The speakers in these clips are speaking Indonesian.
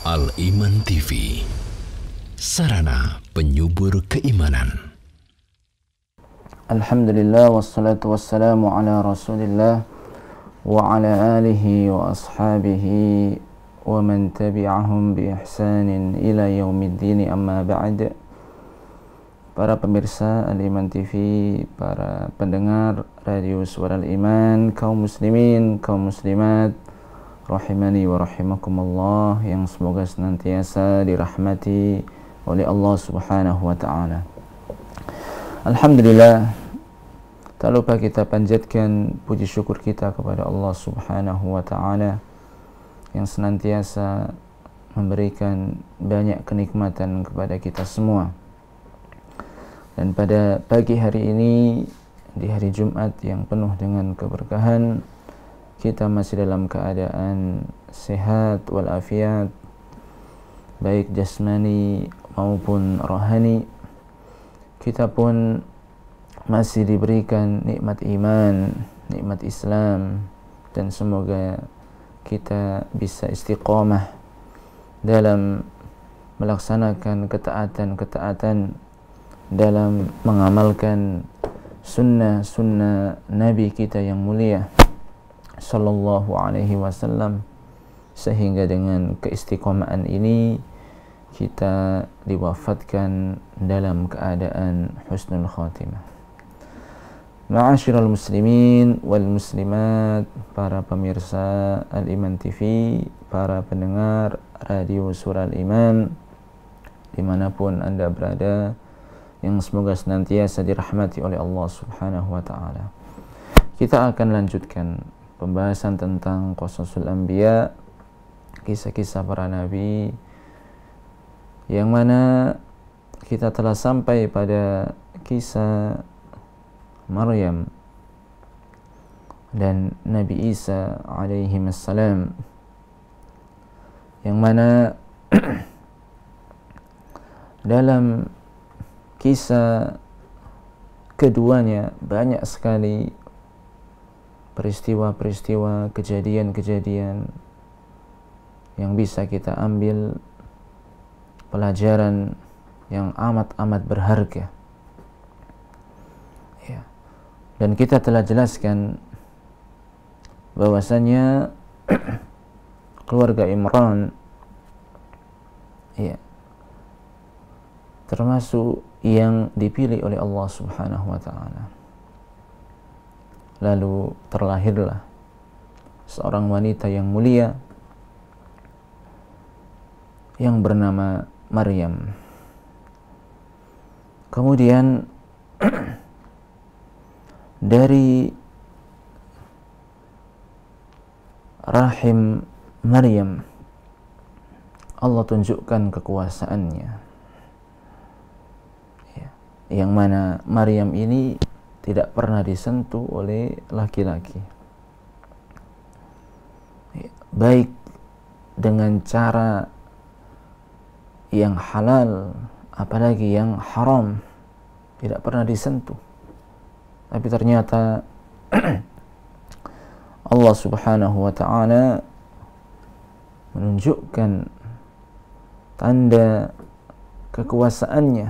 Al-Iman TV, sarana penyubur keimanan. Alhamdulillah wassalatu wassalamu ala Rasulillah wa ala alihi wa ashabihi wa man tabi'ahum bi ihsanin ila yaumiddin, amma ba'd. Para pemirsa Al-Iman TV, para pendengar Radio Suara Al-Iman, kaum muslimin, kaum muslimat, rahimani wa rahimakumullah, yang semoga senantiasa dirahmati oleh Allah Subhanahu wa ta'ala. Alhamdulillah, tak lupa kita panjatkan puji syukur kita kepada Allah Subhanahu wa ta'ala yang senantiasa memberikan banyak kenikmatan kepada kita semua. Dan pada pagi hari ini, di hari Jumat yang penuh dengan keberkahan, kita masih dalam keadaan sehat walafiat, baik jasmani maupun rohani. Kita pun masih diberikan nikmat iman, nikmat Islam, dan semoga kita bisa istiqamah dalam melaksanakan ketaatan-ketaatan, dalam mengamalkan sunnah-sunnah Nabi kita yang mulia sallallahu alaihi wasallam, sehingga dengan keistiqomahan ini kita diwafatkan dalam keadaan husnul khatimah. Ma'asyiral muslimin wal muslimat, para pemirsa Al-Iman TV, para pendengar Radio Suara Al-Iman dimanapun Anda berada, yang semoga senantiasa dirahmati oleh Allah Subhanahu wa ta'ala. Kita akan lanjutkan pembahasan tentang Qasasul Anbiya, kisah-kisah para nabi, yang mana kita telah sampai pada kisah Maryam dan Nabi Isa alaihimassalam, yang mana dalam kisah keduanya banyak sekali peristiwa-peristiwa, kejadian-kejadian yang bisa kita ambil pelajaran yang amat-amat berharga. Ya. Dan kita telah jelaskan bahwasanya keluarga Imran, ya, termasuk yang dipilih oleh Allah Subhanahu wa ta'ala. Lalu terlahirlah seorang wanita yang mulia yang bernama Maryam. Kemudian dari rahim Maryam Allah tunjukkan kekuasaannya, ya, yang mana Maryam ini tidak pernah disentuh oleh laki-laki, baik dengan cara yang halal apalagi yang haram, tidak pernah disentuh. Tapi ternyata Allah Subhanahu wa ta'ala menunjukkan tanda kekuasaannya,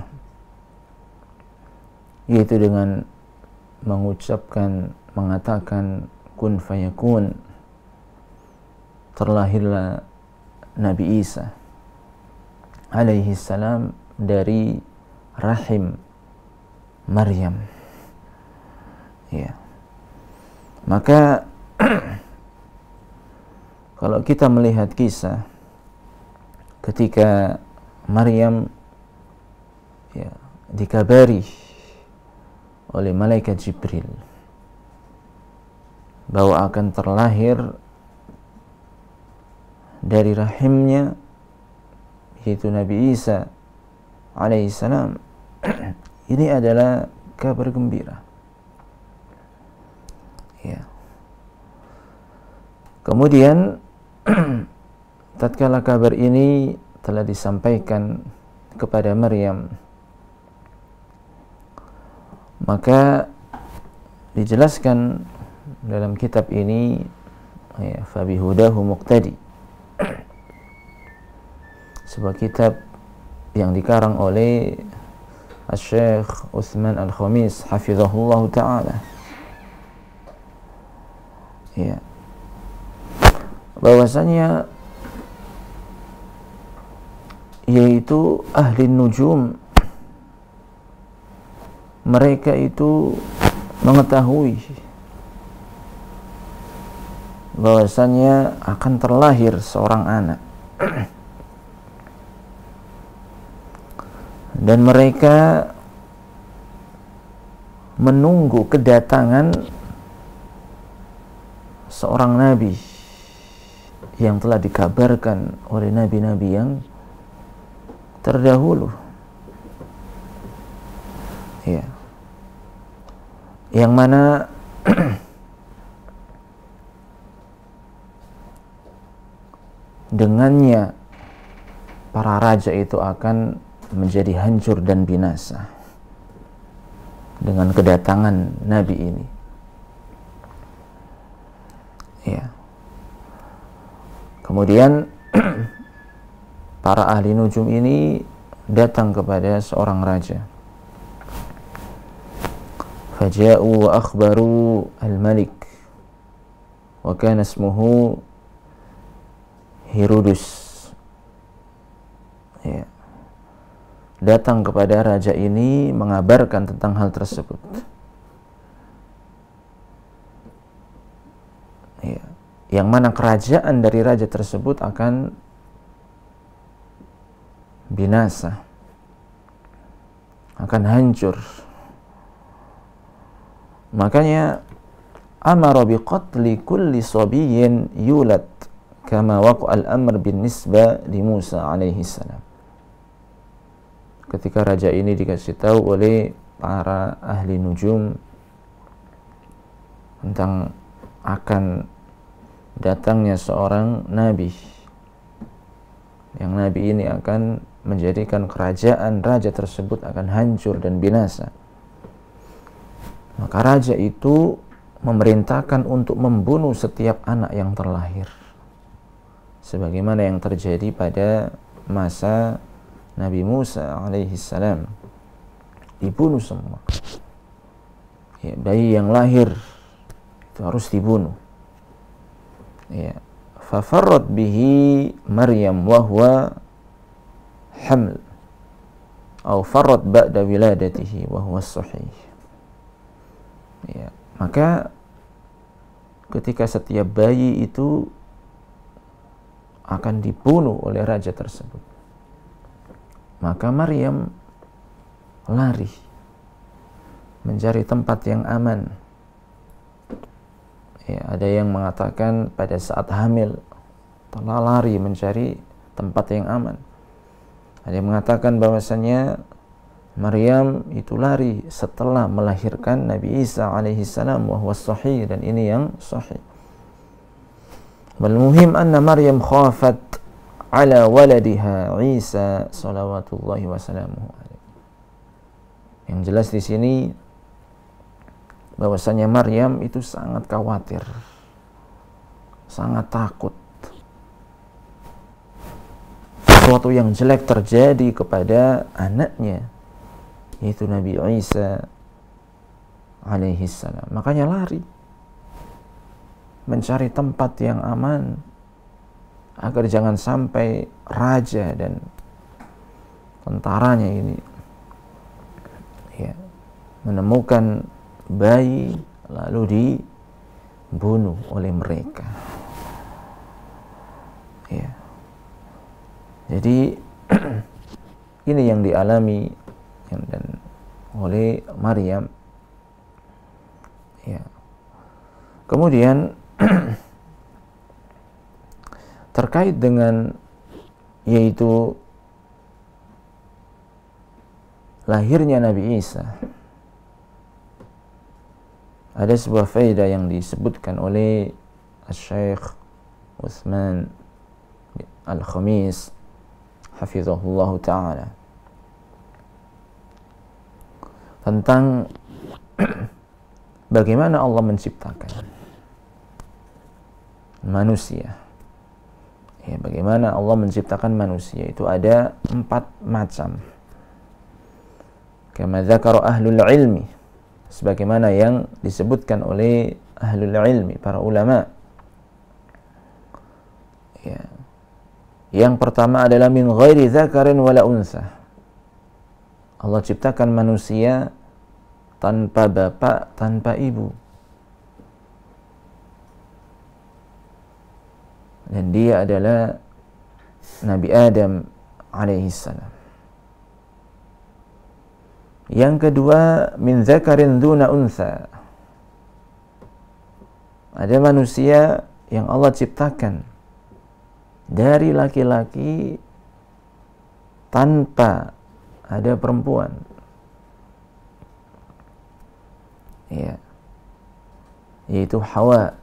yaitu dengan mengatakan kun fayakun, terlahirlah Nabi Isa alaihi salam dari rahim Maryam. Ya. Maka kalau kita melihat kisah ketika Maryam, ya, dikabari oleh malaikat Jibril bahwa akan terlahir dari rahimnya, yaitu Nabi Isa alaihissalam, ini adalah kabar gembira. Ya. Kemudian tatkala kabar ini telah disampaikan kepada Maryam, maka dijelaskan dalam kitab ini, ya, fabihudahu muqtadi, sebuah kitab yang dikarang oleh Syekh Utsman Al-Khamis hafizahullah ta'ala, ya, bahwasanya yaitu ahli nujum, mereka itu mengetahui bahwasanya akan terlahir seorang anak dan mereka menunggu kedatangan seorang nabi yang telah dikabarkan oleh nabi-nabi yang terdahulu, ya, yang mana dengannya para raja itu akan menjadi hancur dan binasa dengan kedatangan nabi ini, ya. Kemudian para ahli nujum ini datang kepada seorang raja. Faja'u wa akhbaru al-malik wa kana ismuhu Herodes, ya. Datang kepada raja ini mengabarkan tentang hal tersebut, ya. Yang mana kerajaan dari raja tersebut akan binasa, akan hancur. Makanya amara biqatli kulli sabiyyin yulad kama waqa al-amr bin nisba li Musa alaihi salam. Ketika raja ini dikasih tahu oleh para ahli nujum tentang akan datangnya seorang nabi, yang nabi ini akan menjadikan kerajaan raja tersebut akan hancur dan binasa, maka raja itu memerintahkan untuk membunuh setiap anak yang terlahir, sebagaimana yang terjadi pada masa Nabi Musa alaihi salam. Dibunuh semua, ya, bayi yang lahir itu harus dibunuh, ya. Fafarrat bihi Maryam wa huwa haml atau farrat ba'da wiladatihi wa huwa sahih, ya. Maka ketika setiap bayi itu akan dibunuh oleh raja tersebut, maka Maryam lari mencari tempat yang aman, ya. Ada yang mengatakan pada saat hamil telah lari mencari tempat yang aman. Ada yang mengatakan bahwasanya Maryam itu lari setelah melahirkan Nabi Isa alaihi salam wa huwa sahih, dan ini yang sahih. Wal muhim anna Maryam khafat ala waladiha Isa salawatullahi wasalamuhu alaihi. Yang jelas di sini bahwasanya Maryam itu sangat khawatir, sangat takut sesuatu yang jelek terjadi kepada anaknya, yaitu Nabi Isa alaihi salam. Makanya lari mencari tempat yang aman agar jangan sampai raja dan tentaranya ini, ya, menemukan bayi lalu dibunuh oleh mereka, ya. Jadi ini yang dialami dan oleh Maryam, ya. Kemudian terkait dengan yaitu lahirnya Nabi Isa, ada sebuah faedah yang disebutkan oleh Syekh Utsman Al-Khamis hafizahullah ta'ala tentang bagaimana Allah menciptakan manusia, Ya, bagaimana Allah menciptakan manusia itu ada 4 macam. Kama dzakara ahlul ilmi, sebagaimana yang disebutkan oleh ahlul ilmi, para ulama. Ya. Yang pertama adalah min ghairi dzakarin wala unsa. Allah ciptakan manusia tanpa bapak, tanpa ibu. Dan dia adalah Nabi Adam alaihissalam. Yang kedua, min dzakarin duna unsa. Ada manusia yang Allah ciptakan dari laki-laki tanpa ada perempuan. Ya. Yaitu Hawa.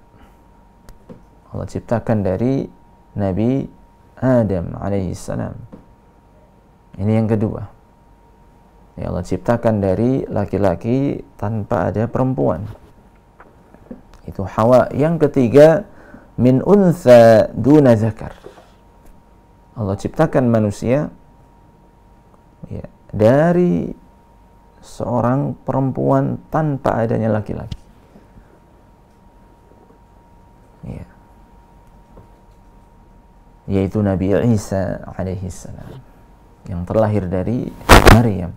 Allah ciptakan dari Nabi Adam alaihissalam. Ini yang kedua. Ya, Allah ciptakan dari laki-laki tanpa ada perempuan. Itu Hawa. Yang ketiga, min untha duna zakar. Allah ciptakan manusia ya, dari seorang perempuan tanpa adanya laki-laki. Ya. Yaitu Nabi Isa alaihissalam yang terlahir dari Maryam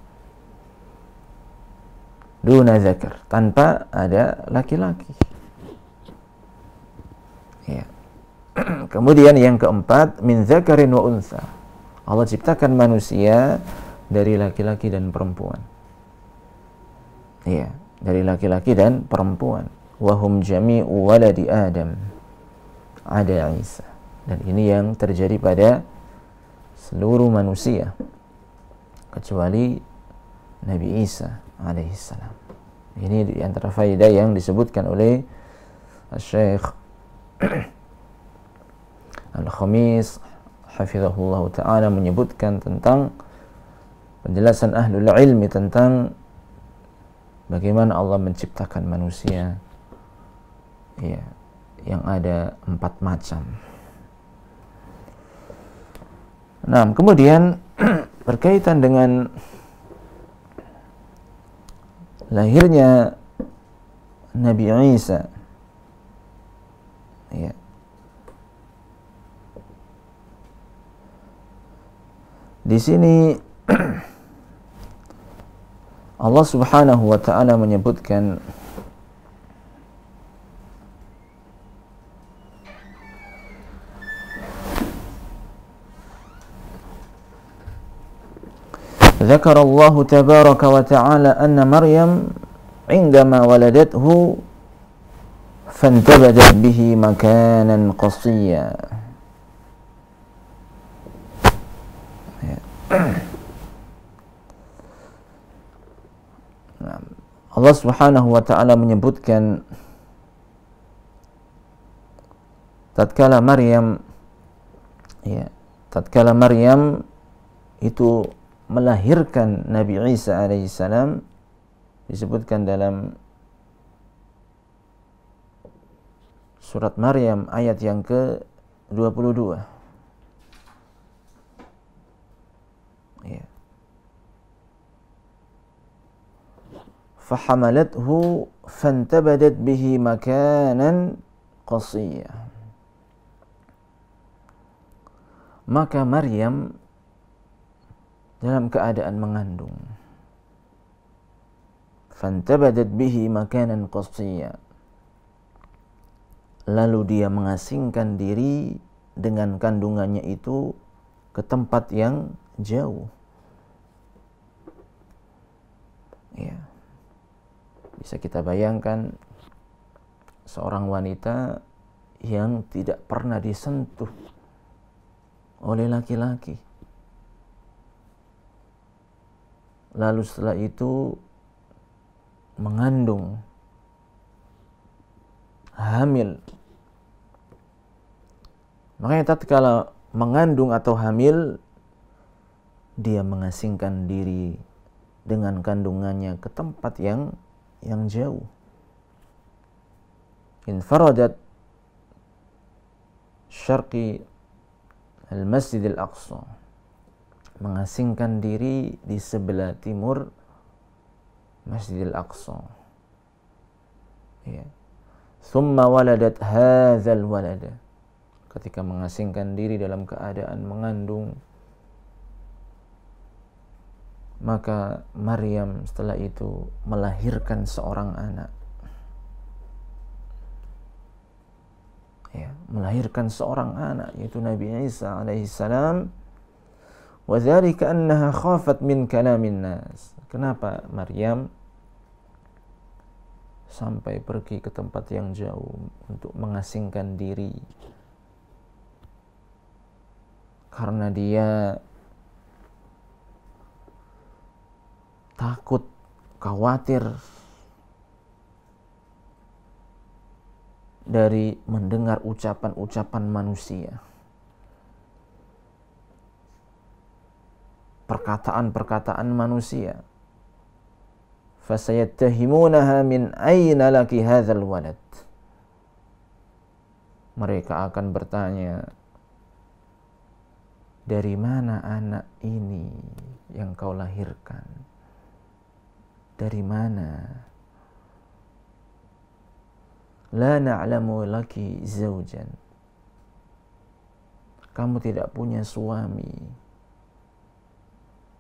duna zakar, tanpa ada laki-laki. Ya. Kemudian yang keempat, min zakarin wa unsa. Allah ciptakan manusia dari laki-laki dan perempuan. Ya, dari laki-laki dan perempuan. Wahum jami'u waladi Adam ada Isa. Dan ini yang terjadi pada seluruh manusia kecuali Nabi Isa alaihissalam. Ini di antara faedah yang disebutkan oleh Syekh Al-Khamis hafizahullah ta'ala, menyebutkan tentang penjelasan ahlul ilmi tentang bagaimana Allah menciptakan manusia ya, yang ada 4 macam. Nah, kemudian berkaitan dengan lahirnya Nabi Isa ya. Di sini Allah Subhanahu wa ta'ala menyebutkan ذكر الله تبارك وتعالى أن مريم عندما ولدته فانتبذت به مكانا قصيا. Allah Subhanahu wa ta'ala menyebutkan tatkala Maryam itu melahirkan Nabi Isa alaihissalam, disebutkan dalam surat Maryam ayat yang ke-22. Ya. Fahamalathu fantabadat bihi makanan qasiyya. Maka Maryam dalam keadaan mengandung, fantabadat bihi makanan qasiyya, lalu dia mengasingkan diri dengan kandungannya itu ke tempat yang jauh. Ya. Bisa kita bayangkan seorang wanita yang tidak pernah disentuh oleh laki-laki, lalu setelah itu mengandung, hamil. Makanya tatkala mengandung atau hamil, dia mengasingkan diri dengan kandungannya ke tempat yang jauh. Infaradat syarqi Al-Masjidil Aqsa, mengasingkan diri di sebelah timur Masjidil Aqsa. Ya. Thumma waladat hadzal walada, ketika mengasingkan diri dalam keadaan mengandung, maka Maryam setelah itu melahirkan seorang anak. Ya, melahirkan seorang anak, yaitu Nabi Isa alaihi salam. Wa dzalika annaha khafat min kalamin nas. Kenapa Maryam sampai pergi ke tempat yang jauh untuk mengasingkan diri? Karena dia takut, khawatir dari mendengar ucapan-ucapan manusia, perkataan-perkataan manusia. Fasayattahimunaha min aina laki hadzal walad. Mereka akan bertanya, dari mana anak ini yang kau lahirkan? Dari mana? La na'lamu laki zawjan. Kamu tidak punya suami.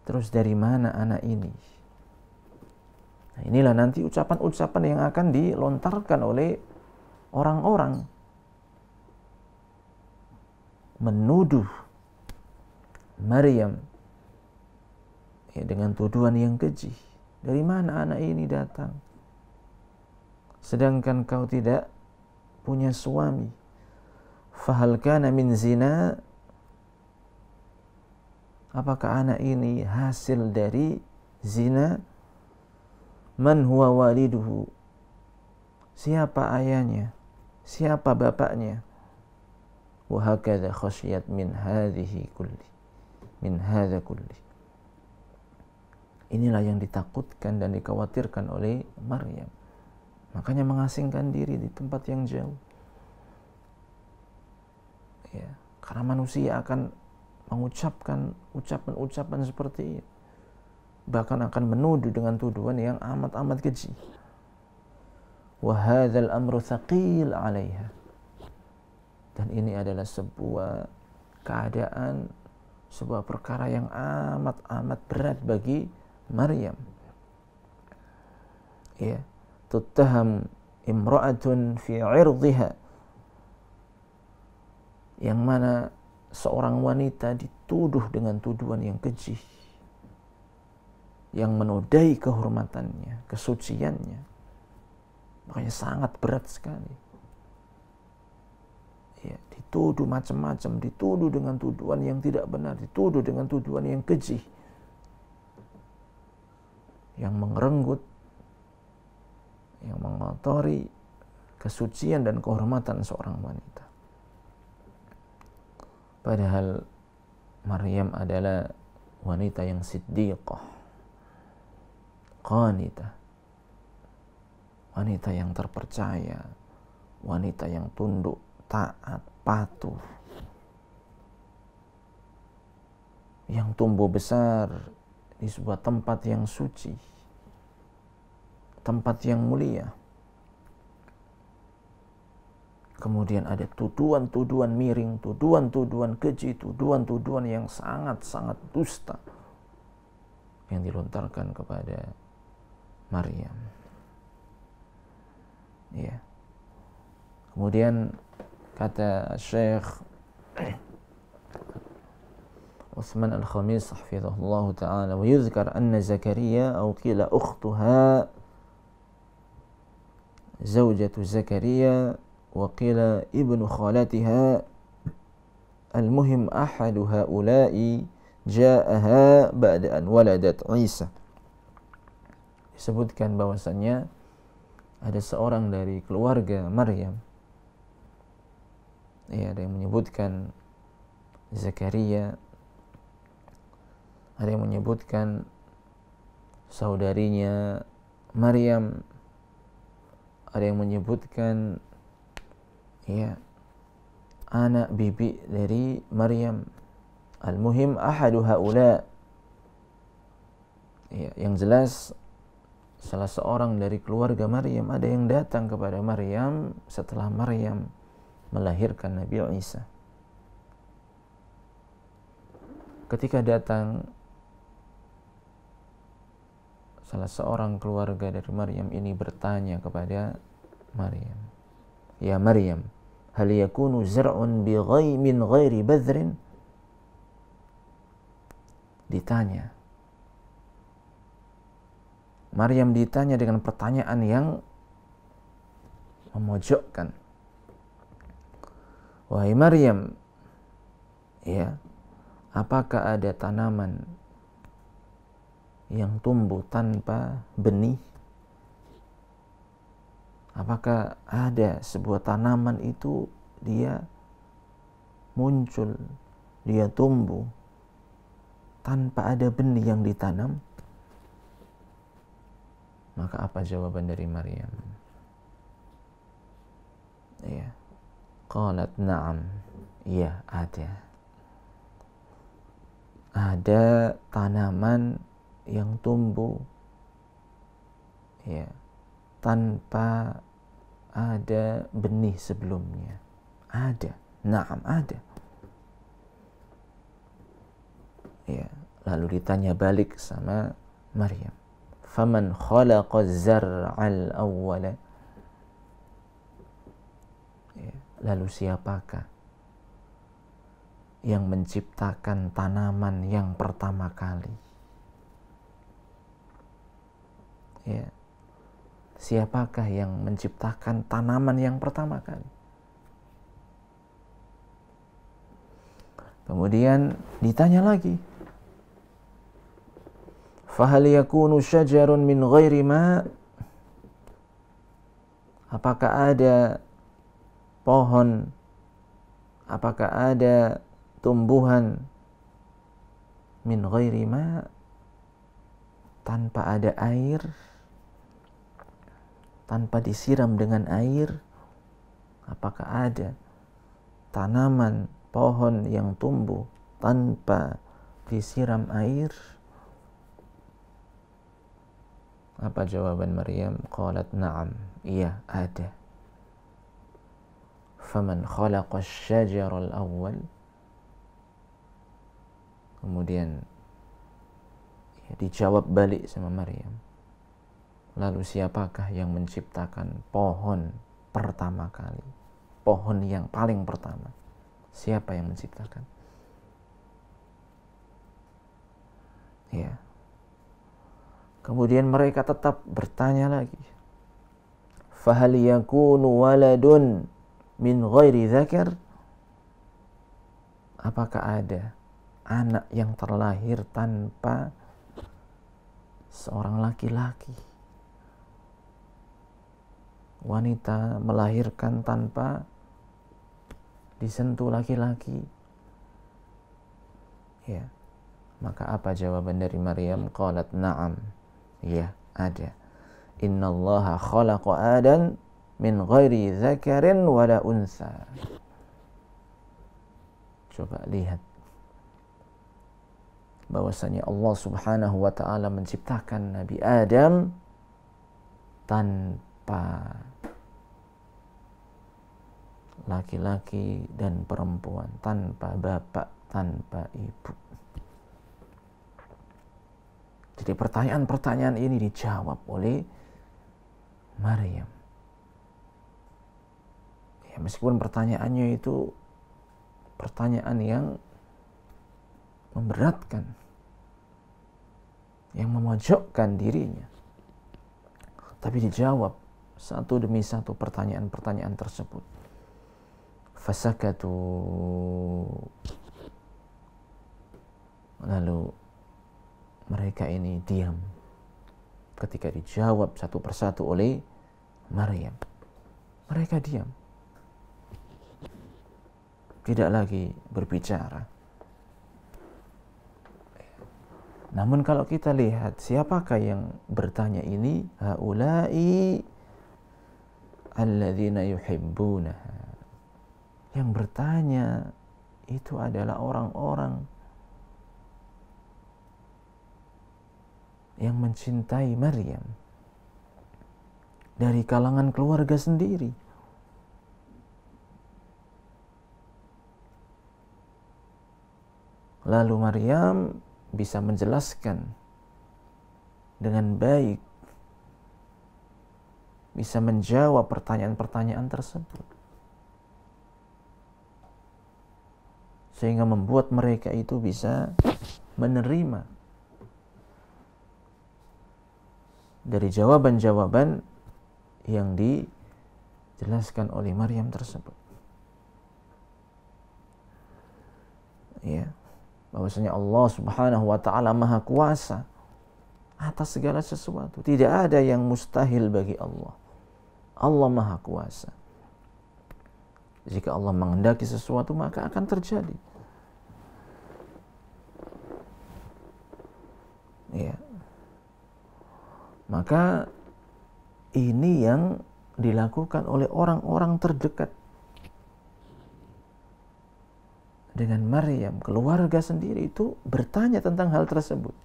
Terus dari mana anak ini? Nah, inilah nanti ucapan-ucapan yang akan dilontarkan oleh orang-orang menuduh Maryam ya, dengan tuduhan yang keji. Dari mana anak ini datang? Sedangkan kau tidak punya suami. Fahal kana min zina? Apakah anak ini hasil dari zina? Man huwa waliduhu? Siapa ayahnya? Siapa bapaknya? Wa hakadha khasyat min hadhihi kulli. Min hadha kulli. Inilah yang ditakutkan dan dikhawatirkan oleh Maryam. Makanya mengasingkan diri di tempat yang jauh. Ya, karena manusia akan mengucapkan ucapan-ucapan seperti itu. Bahkan akan menuduh dengan tuduhan yang amat-amat keji. Wa hadzal amru thaqil 'alaiha. Dan ini adalah sebuah keadaan, sebuah perkara yang amat-amat berat bagi Maryam. Ya, tuttaham imra'atun fi 'irdhiha, yang mana seorang wanita dituduh dengan tuduhan yang keji, yang menodai kehormatannya, kesuciannya. Makanya sangat berat sekali. Ya, dituduh macam-macam, dituduh dengan tuduhan yang tidak benar, dituduh dengan tuduhan yang keji, yang mengerenggut, yang mengotori kesucian dan kehormatan seorang wanita. Padahal Maryam adalah wanita yang siddiqah, qanitah, wanita yang terpercaya, wanita yang tunduk, taat, patuh, yang tumbuh besar di sebuah tempat yang suci, tempat yang mulia. Kemudian ada tuduhan-tuduhan miring, tuduhan-tuduhan keji, tuduhan-tuduhan yang sangat-sangat dusta yang dilontarkan kepada Maryam. Ya. Kemudian kata Syekh Utsman Al-Khamis hafizahullah ta'ala, wa yuzkar anna Zakaria aw qila ukhtuha zawjatu Zakaria wa qila ibnu khalatiha, al-muhim ahadu haula'i ja'aha ba'da an waladat Isa. Disebutkan bahwasannya ada seorang dari keluarga Maryam, ya, ada yang menyebutkan Zakaria, ada yang menyebutkan saudarinya Maryam, ada yang menyebutkan ya anak bibi dari Maryam. Al-muhim ahadu haula. Ya, yang jelas salah seorang dari keluarga Maryam ada yang datang kepada Maryam setelah Maryam melahirkan Nabi Isa. Ketika datang salah seorang keluarga dari Maryam ini bertanya kepada Maryam, "Ya Maryam, hal yakunu zar'un min ghairi badrin?" Ditanya. Maryam ditanya dengan pertanyaan yang memojokkan. "Wahai Maryam, ya, apakah ada tanaman yang tumbuh tanpa benih? Apakah ada sebuah tanaman itu dia muncul, dia tumbuh tanpa ada benih yang ditanam?" Maka apa jawaban dari Maryam? Ya, qalat na'am. Iya, ada. Ada tanaman yang tumbuh ya tanpa ada benih sebelumnya. Ada. Na'am, ada. Ya, lalu ditanya balik sama Maryam, "Faman khalaqa zar'al awwala?" Ya, lalu siapakah yang menciptakan tanaman yang pertama kali? Ya, siapakah yang menciptakan tanaman yang pertama kali? Kemudian ditanya lagi, "Fahal yakunu syajarun min ghairi ma?" Apakah ada pohon, apakah ada tumbuhan min ghairi ma, tanpa ada air, tanpa disiram dengan air? Apakah ada tanaman, pohon yang tumbuh tanpa disiram air? Apa jawaban Maryam? Qalat na'am. Iya, ada. Faman khalaqa asy-syajaral awwal? Kemudian ya, dijawab balik sama Maryam, lalu siapakah yang menciptakan pohon pertama kali? Pohon yang paling pertama. Siapa yang menciptakan? Ya. Kemudian mereka tetap bertanya lagi, "Fahal yakunu waladun min ghairi dzakar?" Apakah ada anak yang terlahir tanpa seorang laki-laki? Wanita melahirkan tanpa disentuh laki-laki? Ya. Maka apa jawaban dari Maryam? Qalat na'am. Ya, ada. Innallaha khalaqa Adam min ghairi dzakarin wala unsa. Coba lihat bahwasanya Allah Subhanahu wa taala menciptakan Nabi Adam tanpa laki-laki dan perempuan, tanpa bapak, tanpa ibu. Jadi pertanyaan-pertanyaan ini dijawab oleh Maryam. Ya, meskipun pertanyaannya itu pertanyaan yang memberatkan, yang memojokkan dirinya, tapi dijawab satu demi satu pertanyaan-pertanyaan tersebut. Fasakatu, lalu mereka ini diam ketika dijawab satu persatu oleh Maryam. Mereka diam, tidak lagi berbicara. Namun kalau kita lihat siapakah yang bertanya ini? Haula'i alladzina yuhibbunaha. Yang bertanya itu adalah orang-orang yang mencintai Maryam dari kalangan keluarga sendiri. Lalu Maryam bisa menjelaskan dengan baik, bisa menjawab pertanyaan-pertanyaan tersebut, sehingga membuat mereka itu bisa menerima dari jawaban-jawaban yang dijelaskan oleh Maryam tersebut. Ya, bahwasanya Allah Subhanahu wa taala Maha Kuasa atas segala sesuatu. Tidak ada yang mustahil bagi Allah. Allah Maha Kuasa. Jika Allah menghendaki sesuatu, maka akan terjadi. Ya. Maka ini yang dilakukan oleh orang-orang terdekat dengan Maryam, keluarga sendiri itu bertanya tentang hal tersebut.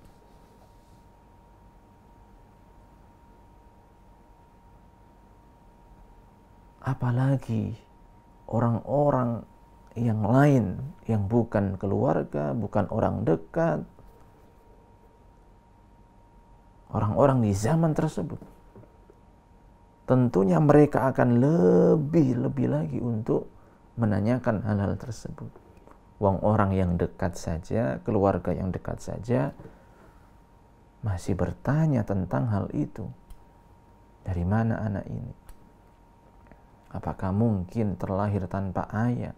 Apalagi orang-orang yang lain yang bukan keluarga, bukan orang dekat, orang-orang di zaman tersebut. Tentunya mereka akan lebih lagi untuk menanyakan hal-hal tersebut. Wong orang yang dekat saja, keluarga yang dekat saja masih bertanya tentang hal itu. Dari mana anak ini? Apakah mungkin terlahir tanpa ayah?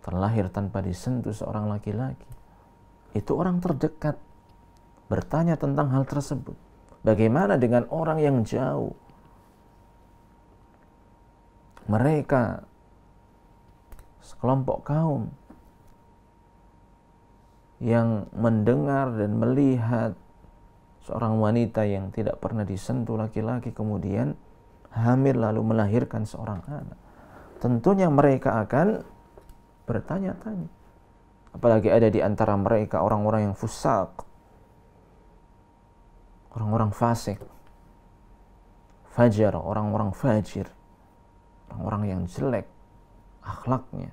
Terlahir tanpa disentuh seorang laki-laki? Itu orang terdekat bertanya tentang hal tersebut. Bagaimana dengan orang yang jauh? Mereka sekelompok kaum yang mendengar dan melihat seorang wanita yang tidak pernah disentuh laki-laki kemudian hamil lalu melahirkan seorang anak. Tentunya mereka akan bertanya-tanya. Apalagi ada di antara mereka orang-orang yang fusaq, orang-orang fasik, fajar, orang-orang fajir, orang-orang yang jelek akhlaknya.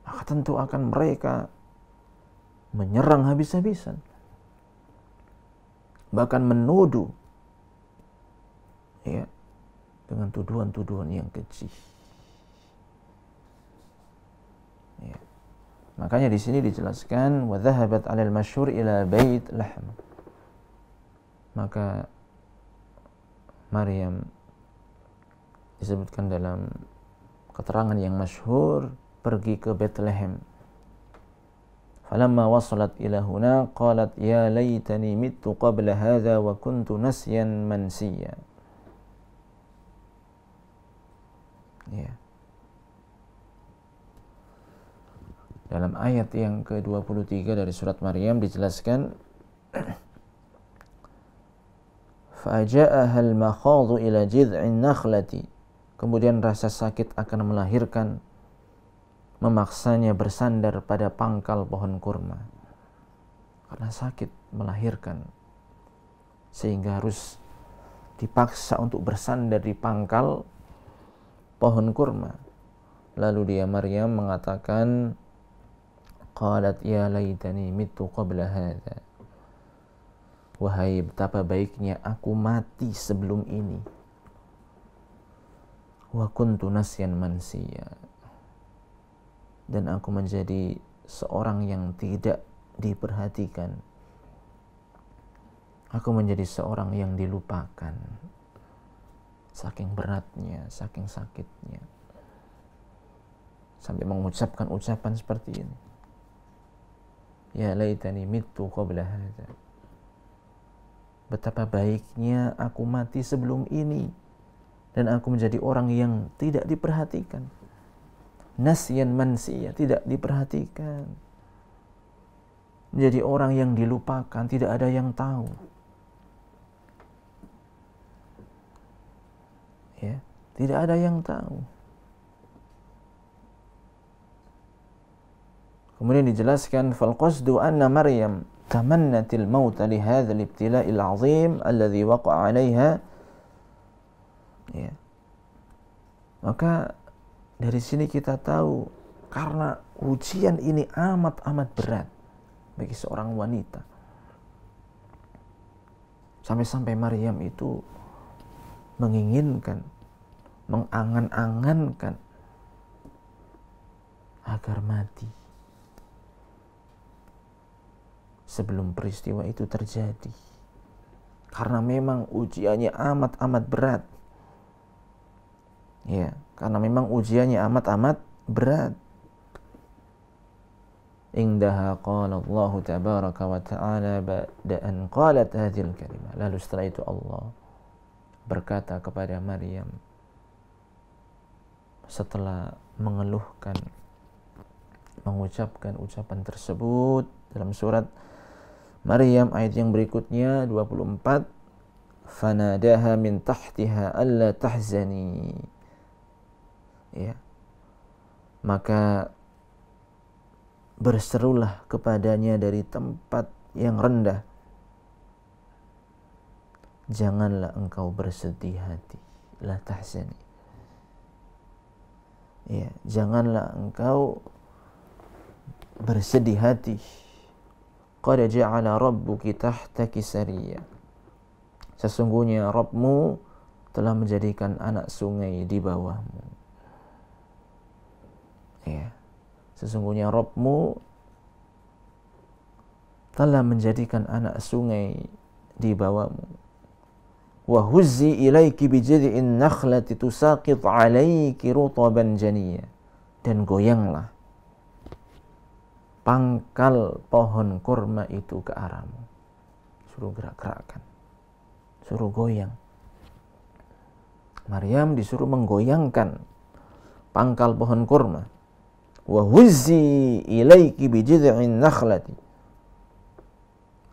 Maka tentu akan mereka menyerang habis-habisan, bahkan menuduh, ya, dengan tuduhan-tuduhan yang keji. Ya. Makanya di sini dijelaskan wa dhahabat 'alal masyhur ila bait lahm. Maka Maryam disebutkan dalam keterangan yang masyhur pergi ke Bethlehem. Falamma wasalat ila huna qalat ya laitani mittu qabla hadha wa kuntu nasyan mansiya. Ya. Dalam ayat yang ke-23 dari surat Maryam dijelaskan fa'aja'aha al-makhadhu ila jid'in nakhlati. Kemudian rasa sakit akan melahirkan, memaksanya bersandar pada pangkal pohon kurma. Karena sakit melahirkan, sehingga harus dipaksa untuk bersandar di pangkal pohon kurma. Lalu dia Maryam mengatakan, qalat ya laitani mittu qabla hadha. Wahai betapa baiknya aku mati sebelum ini. Wa kuntu nasyan mansiya. Dan aku menjadi seorang yang tidak diperhatikan. Aku menjadi seorang yang dilupakan. Saking beratnya, saking sakitnya. Sampai mengucapkan ucapan seperti ini. Ya laitani mittu qabla hadha. Betapa baiknya aku mati sebelum ini. Dan aku menjadi orang yang tidak diperhatikan. Nasyan mansiya, tidak diperhatikan. Menjadi orang yang dilupakan, tidak ada yang tahu. Ya, tidak ada yang tahu. Kemudian dijelaskan fal qasdu anna Maryam tamannatil mauta li hadzal ibtila'il 'azim alladhi waqa'a 'alaiha. Ya. Maka dari sini kita tahu karena ujian ini amat berat bagi seorang wanita. Sampai-sampai Maryam itu menginginkan, mengangan-angankan agar mati sebelum peristiwa itu terjadi. Karena memang ujiannya amat berat. Ya, karena memang ujiannya amat berat. Indaha qala Allah tabaraka wa ta'ala ba'da an qalat hadhil kalimah. Lalu setelah itu Allah berkata kepada Maryam setelah mengeluhkan, mengucapkan ucapan tersebut dalam surat Maryam ayat yang berikutnya 24, fanadaha min tahtiha alla tahzani. Ya. Maka berserulah kepadanya dari tempat yang rendah, janganlah engkau bersedih hati, la tahzani. Ya, janganlah engkau bersedih hati. Qad ja'ala rabbuki tahtaki sariyya. Sesungguhnya Rabbmu telah menjadikan anak sungai di bawahmu. Ya. Sesungguhnya Rabbmu telah menjadikan anak sungai di bawahmu. Wa huzzi ilaiki bijid'in nakhlati tusaqit 'alaiki rutaban janiyya. Dan goyanglah pangkal pohon kurma itu ke arahmu. Suruh gerak-gerakkan, suruh goyang. Maryam disuruh menggoyangkan pangkal pohon kurma. Wa huzzi ilaiki bijid'in nakhlati.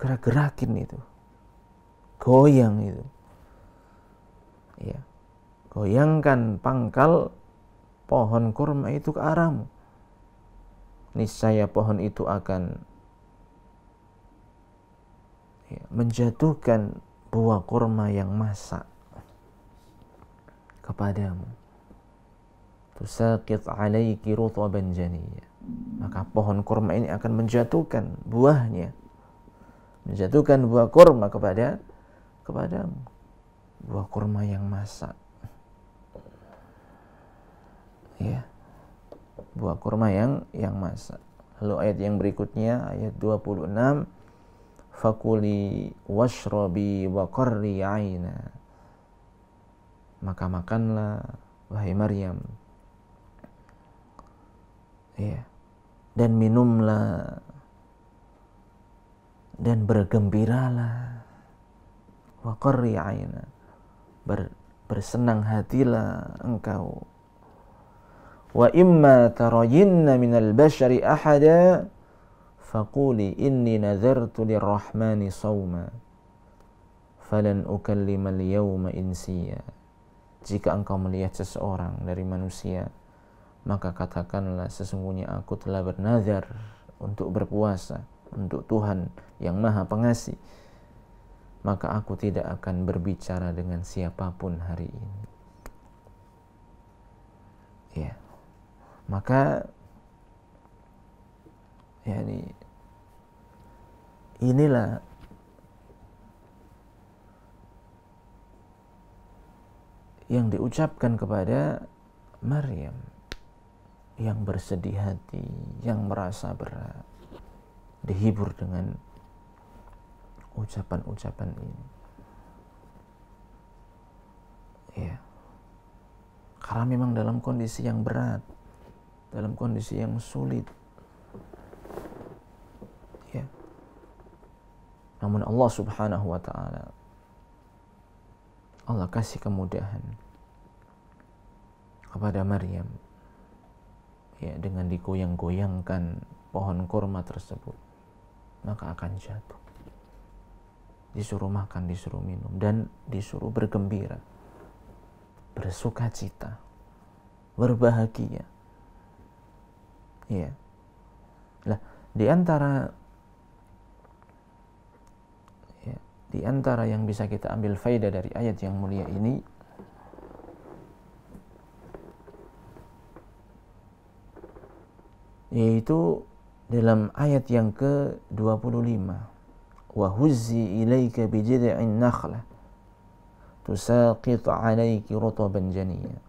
Gerak-gerakin itu, goyang itu. Ya, goyangkan pangkal pohon kurma itu ke arahmu. Niscaya pohon itu akan menjatuhkan buah kurma yang masak kepadamu. Tusaqit 'alaiki rutaban janiyya. Maka pohon kurma ini akan menjatuhkan buahnya, menjatuhkan buah kurma kepadamu. Buah kurma yang masak. Ya. Buah kurma yang masak. Lalu ayat yang berikutnya ayat 26, fakuli washrabi wa qarri 'aina. Maka makanlah wahai Maryam, ya, dan minumlah dan bergembiralah, wa qarri 'aina, bersenang hatilah engkau. Wa imma tarayinna minal bashari ahada faquli inni nadhartu lirrahmani sawma falan ukallimal yawma insiya. Jika engkau melihat seseorang dari manusia, maka katakanlah sesungguhnya aku telah bernazar untuk berpuasa untuk Tuhan yang Maha Pengasih, maka aku tidak akan berbicara dengan siapapun hari ini. Ya. Maka inilah yang diucapkan kepada Maryam yang bersedih hati, yang merasa berat, dihibur dengan ucapan-ucapan ini. Ya. Karena memang dalam kondisi yang berat, dalam kondisi yang sulit. Ya. Namun Allah Subhanahu wa ta'ala, Allah kasih kemudahan kepada Maryam, ya, dengan digoyang-goyangkan pohon kurma tersebut, maka akan jatuh. Disuruh makan, disuruh minum, dan disuruh bergembira, bersuka cita, berbahagia. Ya. Lah, di antara di antara yang bisa kita ambil faedah dari ayat yang mulia ini, yaitu dalam ayat yang ke-25, wa huzzi ilaika bijid'in nakhlah tusaqit 'alaiki rutaban janiyya.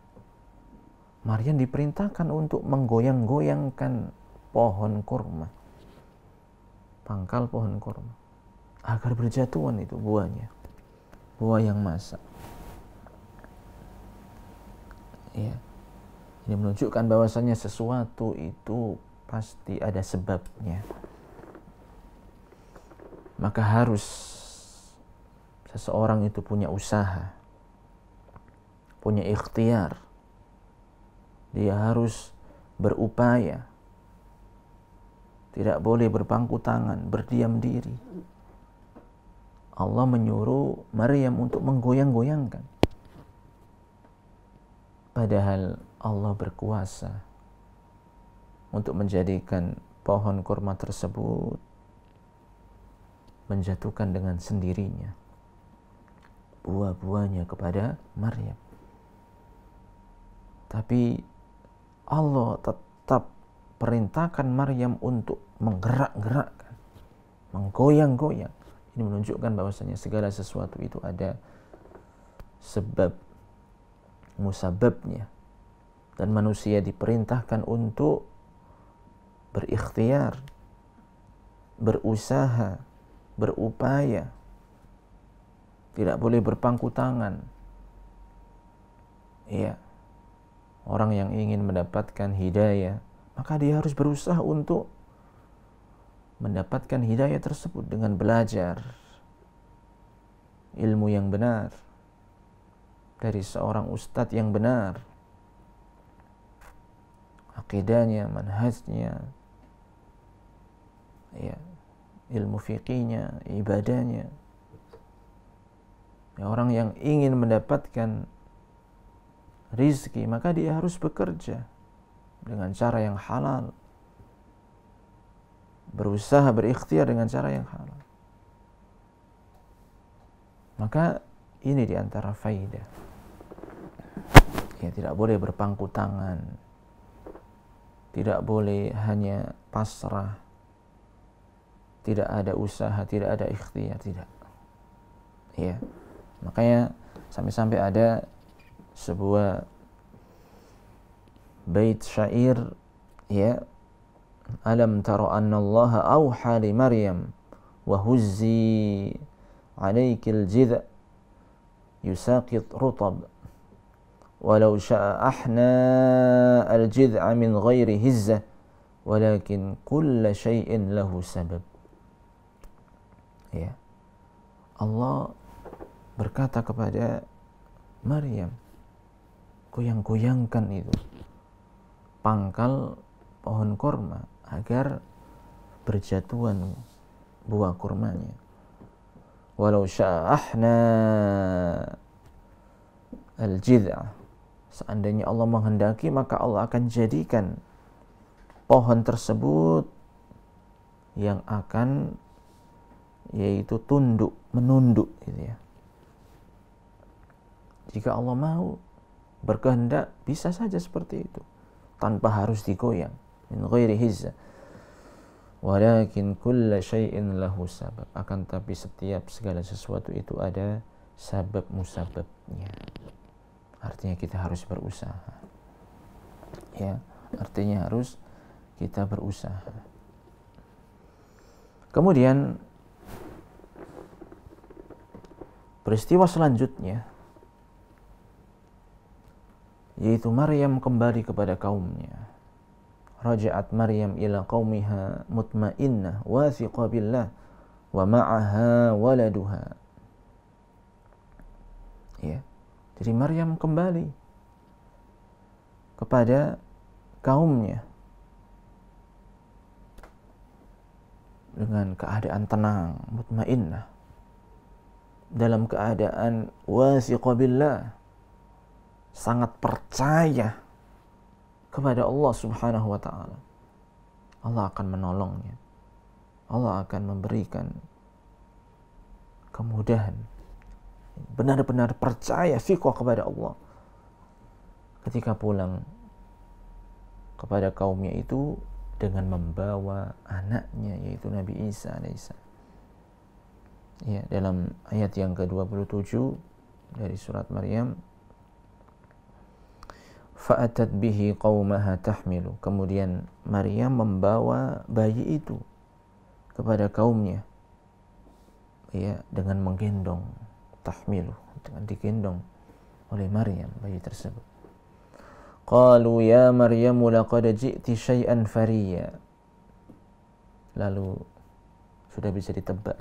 Maryam diperintahkan untuk menggoyang-goyangkan pohon kurma, pangkal pohon kurma, agar berjatuhan itu buahnya, buah yang masak. Ya, ini menunjukkan bahwasanya sesuatu itu pasti ada sebabnya. Maka harus seseorang itu punya usaha, punya ikhtiar. Dia harus berupaya. Tidak boleh berpangku tangan, berdiam diri. Allah menyuruh Maryam untuk menggoyang-goyangkan. Padahal Allah berkuasa untuk menjadikan pohon kurma tersebut menjatuhkan dengan sendirinya buah-buahnya kepada Maryam. Tapi Allah tetap perintahkan Maryam untuk menggerak-gerakkan, menggoyang-goyang. Ini menunjukkan bahwasanya segala sesuatu itu ada sebab, musababnya, dan manusia diperintahkan untuk berikhtiar, berusaha, berupaya. Tidak boleh berpangku tangan. Iya. Orang yang ingin mendapatkan hidayah, maka dia harus berusaha untuk mendapatkan hidayah tersebut dengan belajar ilmu yang benar dari seorang ustadz yang benar, akidahnya, manhajnya, ya, ilmu fikihnya, ibadahnya. Ya, orang yang ingin mendapatkan rizki, maka dia harus bekerja dengan cara yang halal, berusaha berikhtiar dengan cara yang halal. Maka ini diantara faidah. Ya, tidak boleh berpangku tangan, tidak boleh hanya pasrah, tidak ada usaha, tidak ada ikhtiar, tidak. Ya, makanya sampai-sampai ada sebuah bait syair, ya, alam tara anna Allah auha li Maryam wa huzzi alaikil jidh yusaqit rutab walau sya'a ahna al jid'a min ghairi hizzah walakin kulla syai'in lahu sabab. Ya, Allah berkata kepada Maryam, goyang-goyangkan itu pangkal pohon kurma agar berjatuhan buah kurmanya. Walau sya'ahna al-jid'ah, seandainya Allah menghendaki, maka Allah akan jadikan pohon tersebut yang akan, yaitu tunduk, menunduk gitu ya. Jika Allah mau, berkehendak, bisa saja seperti itu, tanpa harus digoyang, min ghairi hizzah. Walakin kulla syai'in lahu sabab, akan tapi setiap segala sesuatu itu ada sabab musababnya. Artinya kita harus berusaha. Ya, artinya harus kita berusaha. Kemudian peristiwa selanjutnya, yaitu Maryam kembali kepada kaumnya. Raja'at Maryam ila qaumiha mutmainnah wathiqa billah wa ma'aha waladuha. Ya. Jadi Maryam kembali kepada kaumnya dengan keadaan tenang, mutmainnah, dalam keadaan wathiqa billah, sangat percaya kepada Allah Subhanahu wa ta'ala. Allah akan menolongnya, Allah akan memberikan kemudahan, benar-benar percaya fiqh kepada Allah. Ketika pulang kepada kaumnya itu dengan membawa anaknya, yaitu Nabi Isa alaihissalam. Ya, dalam ayat yang ke-27 dari surat Maryam, fa'atat bihi qaumaha tahmilu. Kemudian Maryam membawa bayi itu kepada kaumnya, ya, dengan menggendong, tahmilu, dengan digendong oleh Maryam bayi tersebut. Qalu ya Maryamu laqad ji'ti syai'an fariya. Lalu sudah bisa ditebak,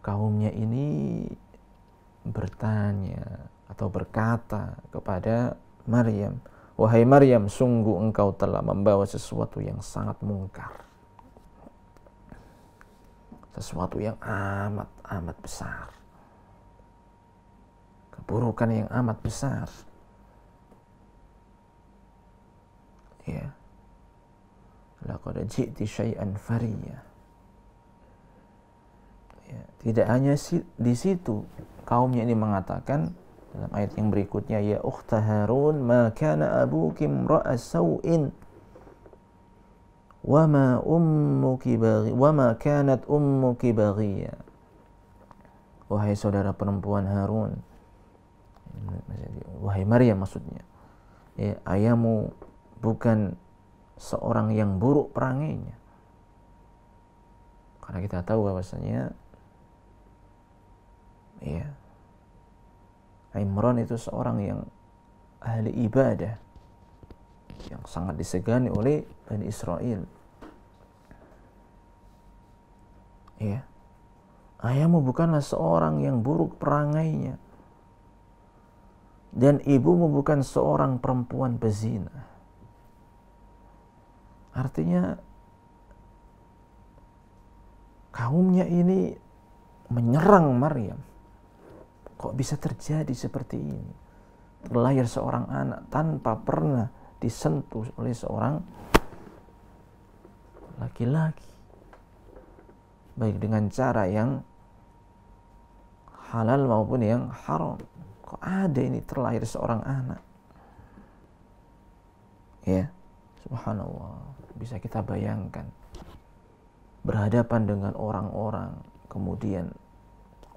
kaumnya ini bertanya atau berkata kepada Maryam, wahai Maryam, sungguh engkau telah membawa sesuatu yang sangat mungkar, sesuatu yang amat besar, keburukan yang amat besar. Ya, laqad ji'ti syai'an fariya. Ya, tidak hanya di situ, kaumnya ini mengatakan dalam ayat yang berikutnya, ya ukhta Harun, ma kana abuki imra'a saw'in wa ma kanat ummuki baghiya. Wahai saudara perempuan Harun, wahai Maryam maksudnya, ya, ayahmu bukan seorang yang buruk perangainya. Karena kita tahu bahwasanya, ya, Imran itu seorang yang ahli ibadah, yang sangat disegani oleh Bani Israel. Ya, ayahmu bukanlah seorang yang buruk perangainya, dan ibumu bukan seorang perempuan pezina. Artinya kaumnya ini menyerang Maryam. Kok bisa terjadi seperti ini? Terlahir seorang anak tanpa pernah disentuh oleh seorang laki-laki, baik dengan cara yang halal maupun yang haram. Kok ada ini terlahir seorang anak? Ya, subhanallah. Bisa kita bayangkan berhadapan dengan orang-orang, kemudian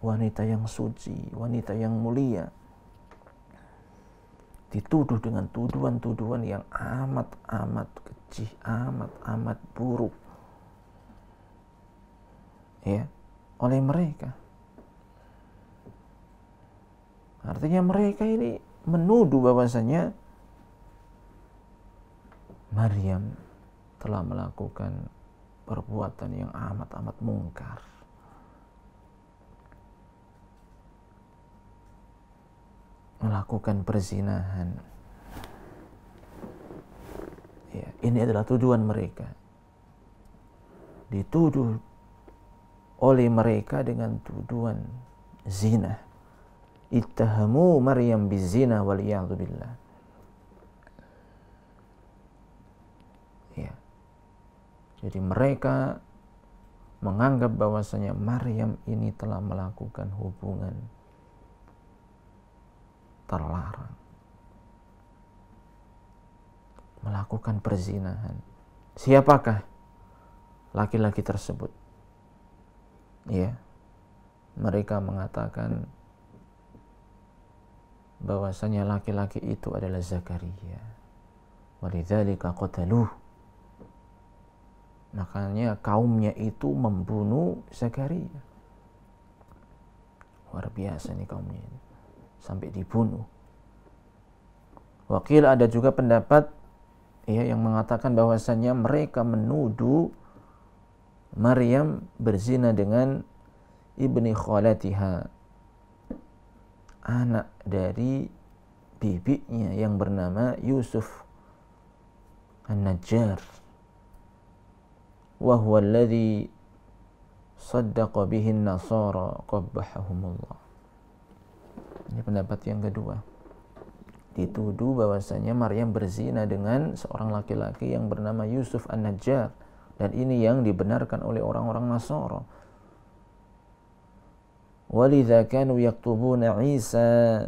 wanita yang suci, wanita yang mulia, dituduh dengan tuduhan-tuduhan yang amat keji, amat buruk, ya, oleh mereka. Artinya mereka ini menuduh bahwasanya Maryam telah melakukan perbuatan yang amat mungkar. Melakukan perzinahan. Ya, ini adalah tuduhan mereka. Dituduh oleh mereka dengan tuduhan zina. Ittahamu Maryam bizina waliyadzu billah. Ya. Jadi mereka menganggap bahwasanya Maryam ini telah melakukan hubungan terlarang, melakukan perzinahan. Siapakah laki-laki tersebut? Ya, mereka mengatakan bahwasanya laki-laki itu adalah Zakaria. Walidzalika qataluh. Makanya kaumnya itu membunuh Zakaria. Luar biasa nih kaumnya ini, sampai dibunuh. Wakil ada juga pendapat, ya, yang mengatakan bahwasannya mereka menuduh Maryam berzina dengan ibni khalatiha, anak dari bibinya yang bernama Yusuf An-Najjar. Wa huwa alladhi saddaqa bihi an-nasara qabbahahumullah. Ini pendapat yang kedua. Dituduh bahwasanya Maryam berzina dengan seorang laki-laki yang bernama Yusuf An-Najjar, dan ini yang dibenarkan oleh orang-orang Nasara. walidha kanu yaktubuna Isa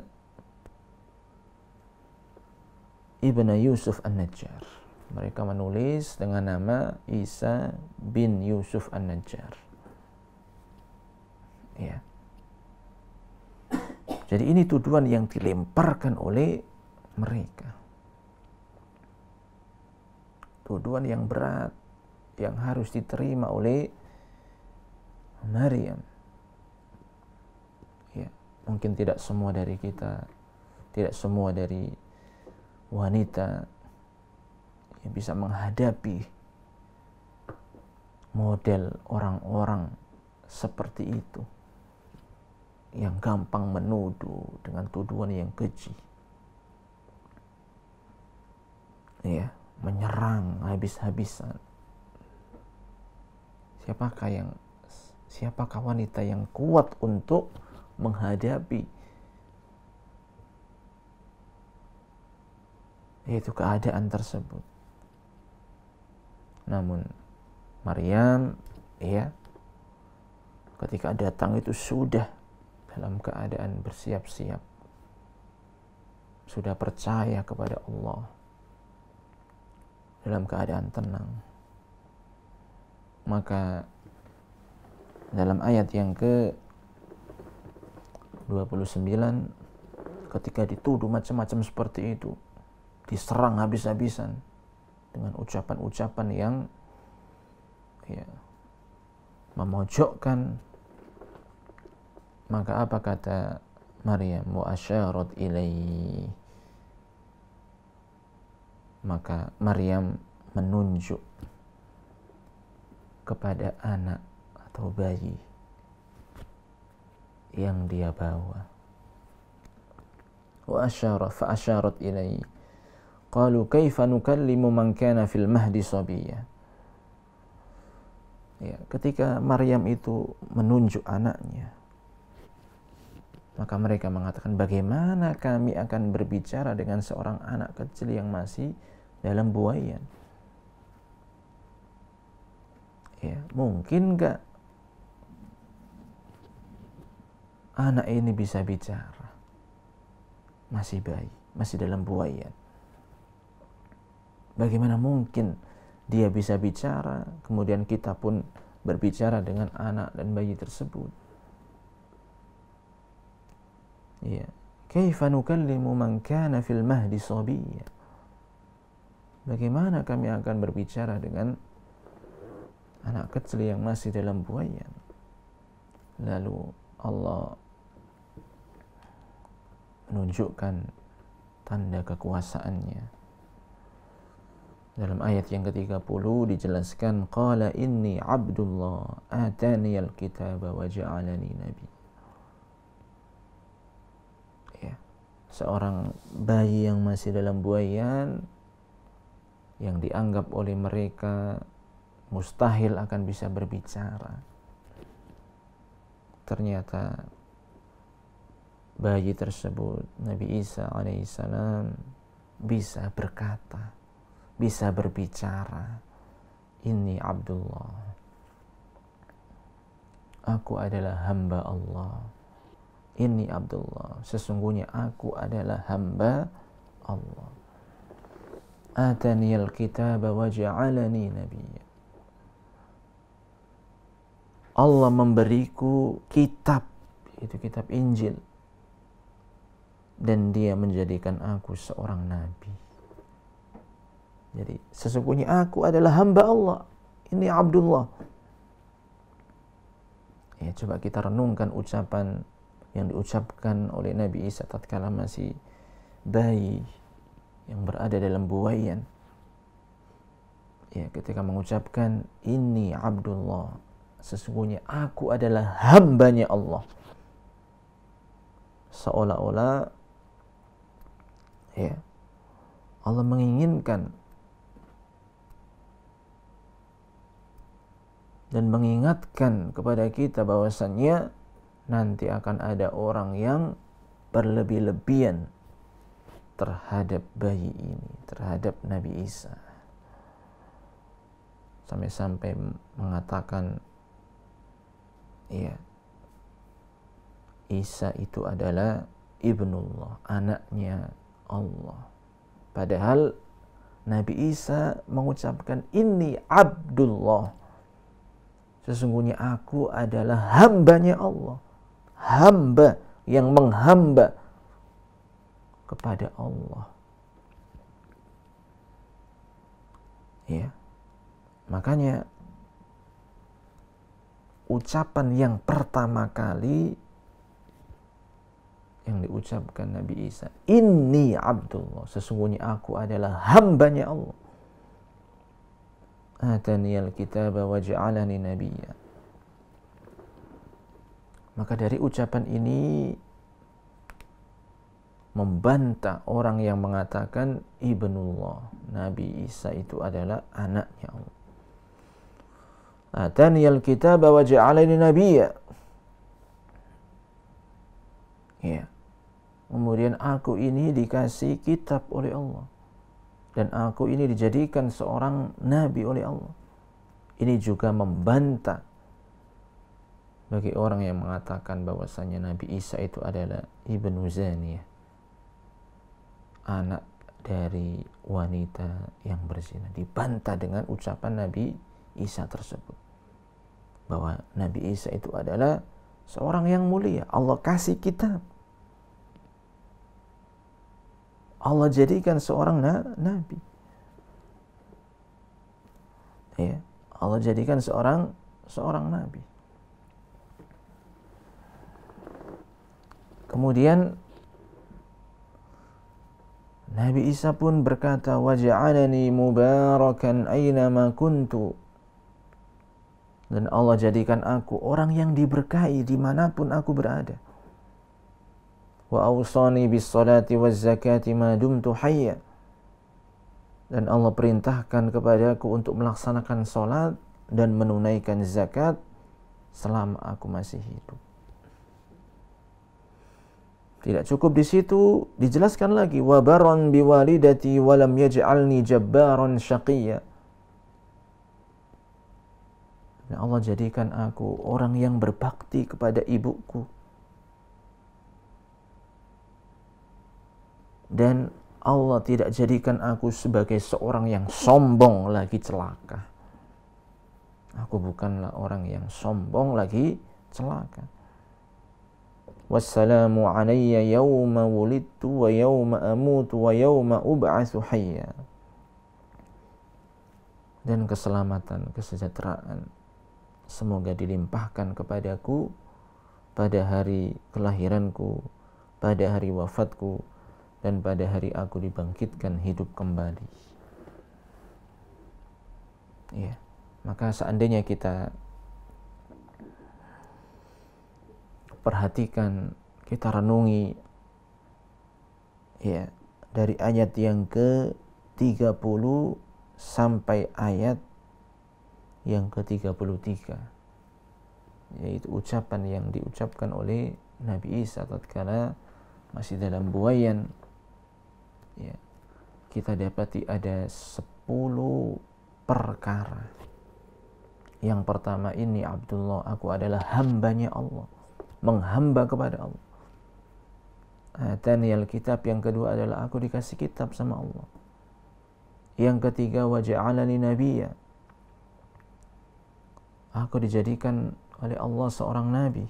ibn Yusuf An-Najjar. Mereka menulis dengan nama Isa bin Yusuf An-Najjar. Ya. Jadi ini tuduhan yang dilemparkan oleh mereka. Tuduhan yang berat yang harus diterima oleh Maryam. Ya, mungkin tidak semua dari kita, tidak semua dari wanita yang bisa menghadapi model orang-orang seperti itu, yang gampang menuduh dengan tuduhan yang keji. Ya, menyerang habis-habisan. Siapakah wanita yang kuat untuk menghadapi yaitu keadaan tersebut? Namun Maryam, ya, ketika datang itu sudah dalam keadaan bersiap-siap, sudah percaya kepada Allah, dalam keadaan tenang. Maka dalam ayat yang ke-29, ketika dituduh macam-macam seperti itu, diserang habis-habisan dengan ucapan-ucapan yang memojokkan, maka apa kata Maryam? Wa asyarat ilaihi. Maka Maryam menunjuk kepada anak atau bayi yang dia bawa. Wa asyarat fa asyarat ilaihi. Qalu kaifa nukallimu man kana fil mahdi sabiyya. Ya, ketika Maryam itu menunjuk anaknya, maka mereka mengatakan, bagaimana kami akan berbicara dengan seorang anak kecil yang masih dalam buaian? Ya, mungkin enggak anak ini bisa bicara? Masih bayi, masih dalam buaian. Bagaimana mungkin dia bisa bicara, kemudian kita pun berbicara dengan anak dan bayi tersebut? Ya, kaifa nukallimu man kana fil mahdi sabiyya. Bagaimana kami akan berbicara dengan anak kecil yang masih dalam buaian? Lalu Allah menunjukkan tanda kekuasaannya. Dalam ayat yang ke-30 dijelaskan, qala inni abdullah ataniyal kitaba wa ja'alani nabi. Ya, seorang bayi yang masih dalam buaian, yang dianggap oleh mereka mustahil akan bisa berbicara, ternyata bayi tersebut, Nabi Isa alaihissalam, bisa berkata, bisa berbicara, inni abdullah, aku adalah hamba Allah. Inni abdullah, sesungguhnya aku adalah hamba Allah. Ataniyal kitaba wa ja'alani nabiyya. Allah memberiku kitab, itu kitab Injil, dan dia menjadikan aku seorang nabi. Jadi sesungguhnya aku adalah hamba Allah. Ini Abdullah. Ya, coba kita renungkan ucapan yang diucapkan oleh Nabi Isa tatkala masih bayi yang berada dalam buaian. Ya, ketika mengucapkan ini Abdullah, sesungguhnya aku adalah hambanya Allah. Seolah-olah ya, Allah menginginkan dan mengingatkan kepada kita bahwasannya nanti akan ada orang yang berlebih-lebihan terhadap bayi ini, terhadap Nabi Isa, sampai-sampai mengatakan, ya, Isa itu adalah ibnullah, anaknya Allah. Padahal Nabi Isa mengucapkan inni Abdullah, sesungguhnya aku adalah hambanya Allah, hamba yang menghamba kepada Allah. Ya, makanya ucapan yang pertama kali yang diucapkan Nabi Isa, inni Abdullah, sesungguhnya aku adalah hambanya Allah. Ataniyal kitaba wa ja'alani nabiyya. Maka dari ucapan ini membantah orang yang mengatakan ibnullah, Nabi Isa itu adalah anaknya Allah. Ataniyal kitaba wa ja'alani nabiyya. Ya. Kemudian aku ini dikasih kitab oleh Allah, dan aku ini dijadikan seorang nabi oleh Allah. Ini juga membantah bagi orang yang mengatakan bahwasanya Nabi Isa itu adalah ibnu zaniyah, anak dari wanita yang berzina. Dibantah dengan ucapan Nabi Isa tersebut, bahwa Nabi Isa itu adalah seorang yang mulia. Allah kasih kitab, Allah jadikan seorang nabi. Ya, Allah jadikan seorang nabi. Kemudian Nabi Isa pun berkata, waja'alani mubarakan aynama kuntu, dan Allah jadikan aku orang yang diberkahi dimanapun aku berada. Wa awsani bis salati waz zakati ma dumtu hayya, dan Allah perintahkan kepadaku untuk melaksanakan salat dan menunaikan zakat selama aku masih hidup. Tidak cukup di situ, dijelaskan lagi, wa barran bi walidati wa lam yaj'alni jabbaran syaqiyya. Dan Allah jadikan aku orang yang berbakti kepada ibuku, dan Allah tidak jadikan aku sebagai seorang yang sombong lagi celaka. Aku bukanlah orang yang sombong lagi celaka. Wassalamu alayya yawma wulidtu wa yawma amutu wa yawma ub'atsu hayya. Dan keselamatan, kesejahteraan semoga dilimpahkan kepadaku pada hari kelahiranku, pada hari wafatku, dan pada hari aku dibangkitkan hidup kembali. Ya, maka seandainya kita perhatikan, kita renungi, ya, dari ayat yang ke-30 sampai ayat yang ke-33, yaitu ucapan yang diucapkan oleh Nabi Isa tatkala masih dalam buayan. Ya, kita dapati ada 10 perkara. Yang pertama, ini Abdullah, aku adalah hambanya Allah, menghamba kepada Allah. Ataniyal kitab, yang kedua adalah aku dikasih kitab sama Allah. Yang ketiga, wa ja'alani nabiyya, aku dijadikan oleh Allah seorang nabi.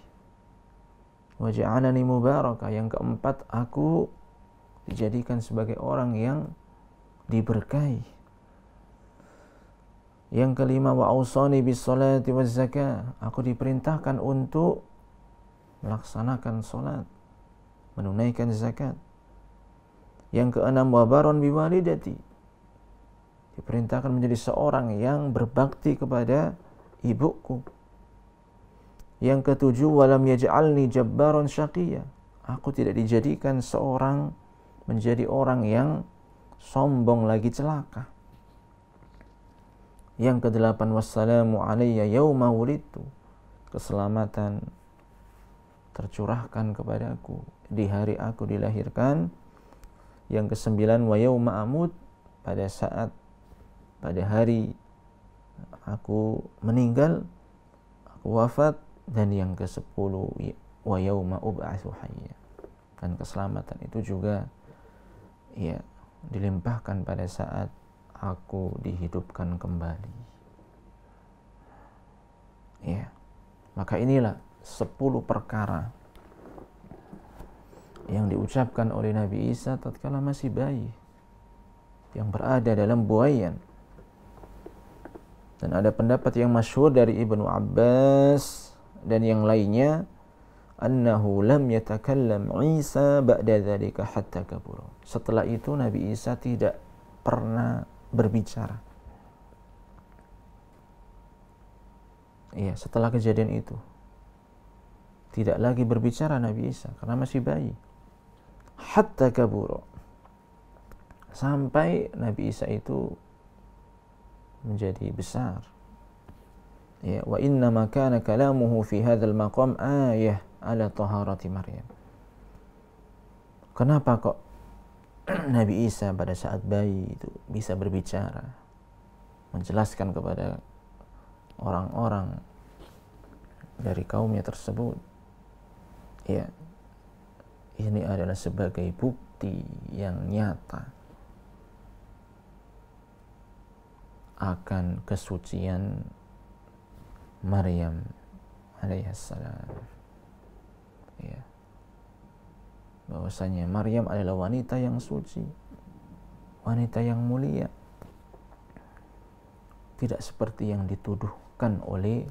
Wa ja'alani mubaraka, yang keempat, aku dijadikan sebagai orang yang diberkahi. Yang kelima, wa awsani bis salati waz zakah, aku diperintahkan untuk melaksanakan salat, menunaikan zakat. Yang keenam, wa baron bi walidati, diperintahkan menjadi seorang yang berbakti kepada ibuku. Yang ketujuh, wa lam yaj'alni jabbaran syaqiyya, aku tidak dijadikan menjadi orang yang sombong lagi celaka. Yang kedelapan, wassalamu alayya yawma wulidtu, keselamatan tercurahkan kepadaku di hari aku dilahirkan. Yang kesembilan, wa yawma amut, pada hari aku meninggal, aku wafat. Dan yang ke-10, wa yauma ub'atsu hayya. Dan keselamatan itu juga ya dilimpahkan pada saat aku dihidupkan kembali. Ya. Maka inilah 10 perkara yang diucapkan oleh Nabi Isa tatkala masih bayi, yang berada dalam buayan. Dan ada pendapat yang masyhur dari Ibnu Abbas dan yang lainnya, annahu lam yatakallam Isa ba'da dzalika hatta kabura. Setelah itu Nabi Isa tidak pernah berbicara. Iya, setelah kejadian itu tidak lagi berbicara Nabi Isa karena masih bayi. Hatta kabura, sampai Nabi Isa itu menjadi besar. Ya, wa inna ma kana kalamuhu fi hadzal maqam ayah ala taharati Maryam. Kenapa kok Nabi Isa pada saat bayi itu bisa berbicara, menjelaskan kepada orang-orang dari kaumnya tersebut? Ya, ini adalah sebagai bukti yang nyata akan kesucian Maryam alaihissalam. Ya, bahwasanya Maryam adalah wanita yang suci, wanita yang mulia, tidak seperti yang dituduhkan oleh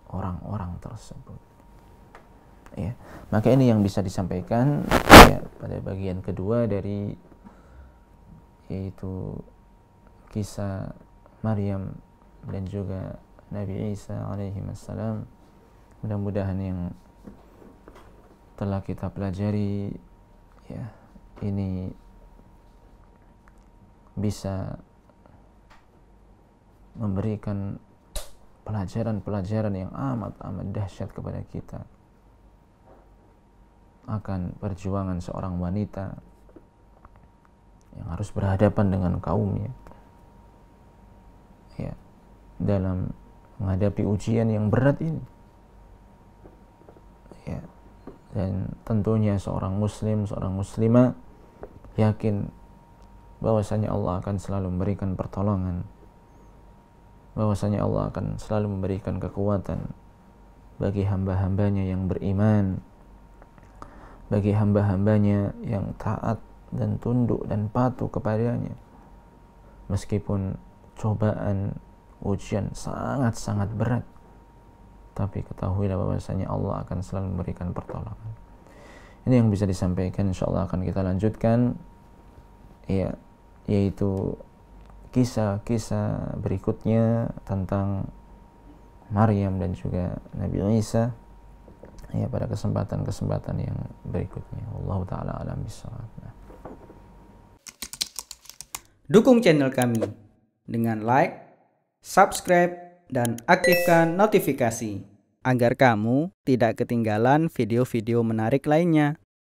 orang-orang tersebut. Ya, maka ini yang bisa disampaikan ya, pada bagian kedua dari yaitu kisah Maryam dan juga Nabi Isa alaihi wassalam. Mudah-mudahan yang telah kita pelajari ya ini bisa memberikan pelajaran-pelajaran yang amat dahsyat kepada kita akan perjuangan seorang wanita yang harus berhadapan dengan kaumnya ya dalam menghadapi ujian yang berat ini ya. Dan tentunya seorang muslim, seorang muslimah yakin bahwasanya Allah akan selalu memberikan pertolongan, bahwasanya Allah akan selalu memberikan kekuatan bagi hamba-hambanya yang beriman, bagi hamba-hambanya yang taat dan tunduk dan patuh kepadanya. Meskipun cobaan, ujian sangat-sangat berat, tapi ketahuilah bahwasanya Allah akan selalu memberikan pertolongan. Ini yang bisa disampaikan, insyaallah akan kita lanjutkan ya, yaitu kisah-kisah berikutnya tentang Maryam dan juga Nabi Isa ya pada kesempatan-kesempatan yang berikutnya. Wallahu taala alam bissawab. Dukung channel kami dengan like, subscribe, dan aktifkan notifikasi agar kamu tidak ketinggalan video-video menarik lainnya.